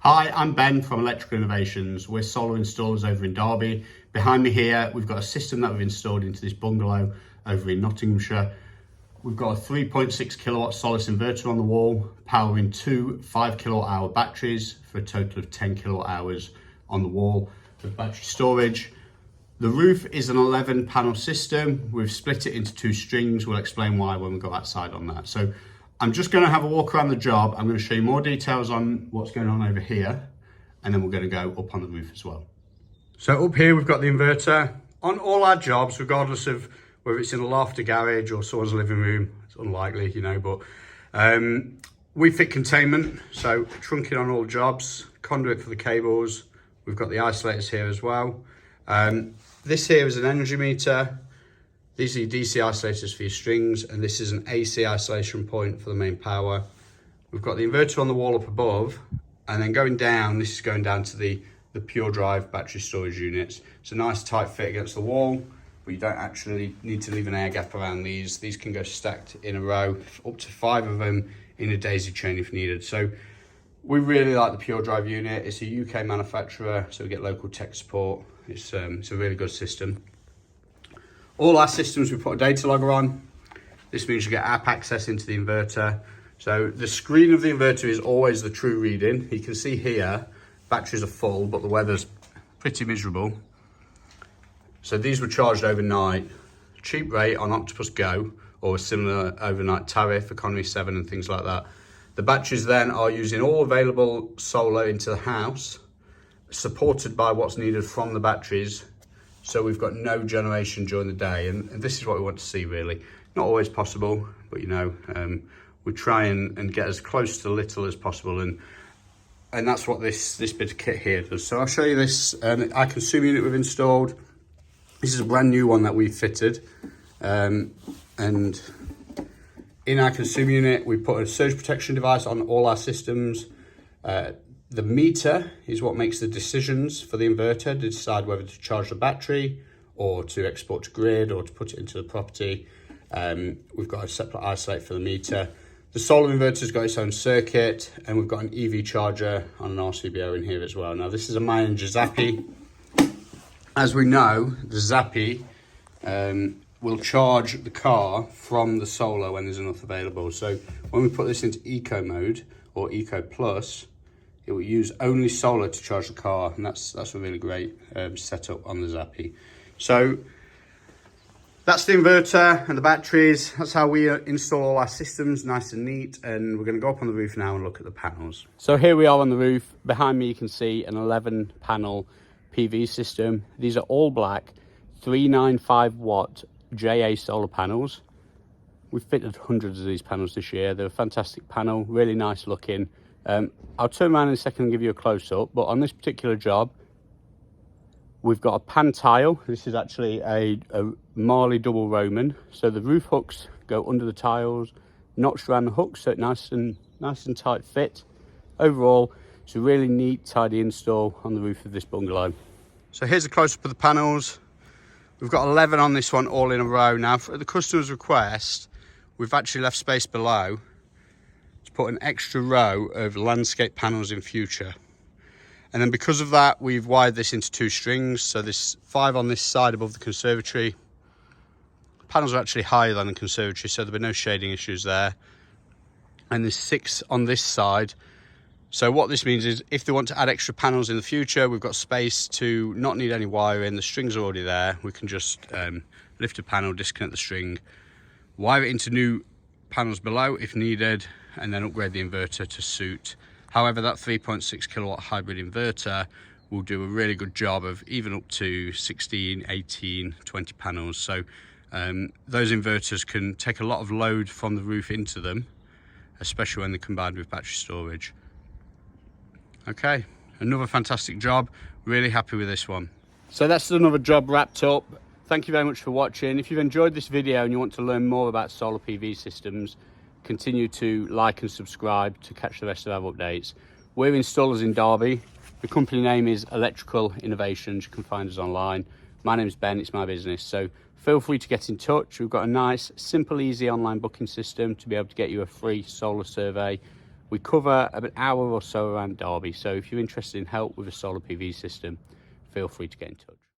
Hi, I'm Ben from Electrical Innovations. We're solar installers over in Derby. Behind me here, we've got a system that we've installed into this bungalow over in Nottinghamshire. We've got a 3.6 kilowatt Solis inverter on the wall, powering two 5 kilowatt hour batteries for a total of 10 kilowatt hours on the wall with battery storage. The roof is an 11 panel system. We've split it into two strings. We'll explain why when we go outside on that. So I'm just going to have a walk around the job. I'm going to show you more details on what's going on over here, and then we're going to go up on the roof as well. So up here we've got the inverter. On all our jobs, regardless of whether it's in a loft, a garage or someone's living room, it's unlikely, you know, but we fit containment, so trunking on all jobs, conduit for the cables. We've got the isolators here as well. This here is an energy meter. These are your DC isolators for your strings, and this is an AC isolation point for the main power. We've got the inverter on the wall up above, and then going down, this is going down to the Puredrive battery storage units. It's a nice tight fit against the wall, but you don't actually need to leave an air gap around these. These can go stacked in a row, up to 5 of them in a daisy chain if needed. So we really like the Puredrive unit. It's a UK manufacturer, so we get local tech support. It's a really good system. All our systems, we put a data logger on. This means you get app access into the inverter. So the screen of the inverter is always the true reading. You can see here, batteries are full, but the weather's pretty miserable. So these were charged overnight. Cheap rate on Octopus Go, or a similar overnight tariff, Economy 7 and things like that. The batteries then are using all available solar into the house, supported by what's needed from the batteries. So we've got no generation during the day, and this is what we want to see really. Not always possible, but you know, we try and get as close to little as possible, and that's what this bit of kit here does. So I'll show you this our consumer unit we've installed. This is a brand new one that we fitted, and in our consumer unit we put a surge protection device on all our systems. The meter is what makes the decisions for the inverter to decide whether to charge the battery or to export to grid or to put it into the property. We've got a separate isolate for the meter. The solar inverter's got its own circuit, and we've got an EV charger on an RCBO in here as well. Now this is a Manager Zappi. As we know, the Zappi will charge the car from the solar when there's enough available. So when we put this into Eco mode or Eco Plus, it will use only solar to charge the car, and that's a really great setup on the Zappi. So that's the inverter and the batteries. That's how we install all our systems, nice and neat. And we're going to go up on the roof now and look at the panels. So here we are on the roof. Behind me you can see an 11 panel PV system. These are all black 395 watt JA solar panels. We've fitted hundreds of these panels this year. They're a fantastic panel, really nice looking. I'll turn around in a second and give you a close-up, but on this particular job we've got a pan tile. This is actually a Marley double Roman, so the roof hooks go under the tiles, notched around the hooks, so it's nice and tight fit. Overall, it's a really neat, tidy install on the roof of this bungalow. So here's a close-up of the panels. We've got 11 on this one, all in a row. Now, at the customer's request, we've actually left space below to put an extra row of landscape panels in future. And then because of that, we've wired this into two strings. So there's 5 on this side above the conservatory. The panels are actually higher than the conservatory, so there'll be no shading issues there. And there's 6 on this side. So what this means is if they want to add extra panels in the future, we've got space to not need any wiring. The strings are already there. We can just lift a panel, disconnect the string, wire it into new panels below if needed, and then upgrade the inverter to suit. However, that 3.6 kilowatt hybrid inverter will do a really good job of even up to 16, 18, 20 panels. So those inverters can take a lot of load from the roof into them, especially when they're combined with battery storage. Okay, another fantastic job. Really happy with this one. So that's another job wrapped up. Thank you very much for watching. If you've enjoyed this video and you want to learn more about solar PV systems, continue to like and subscribe to catch the rest of our updates. We're installers in Derby. The company name is Electrical Innovations. You can find us online. My name's Ben, it's my business. So feel free to get in touch. We've got a nice, simple, easy online booking system to be able to get you a free solar survey We cover an hour or so around Derby, so if you're interested in help with a solar PV system, feel free to get in touch.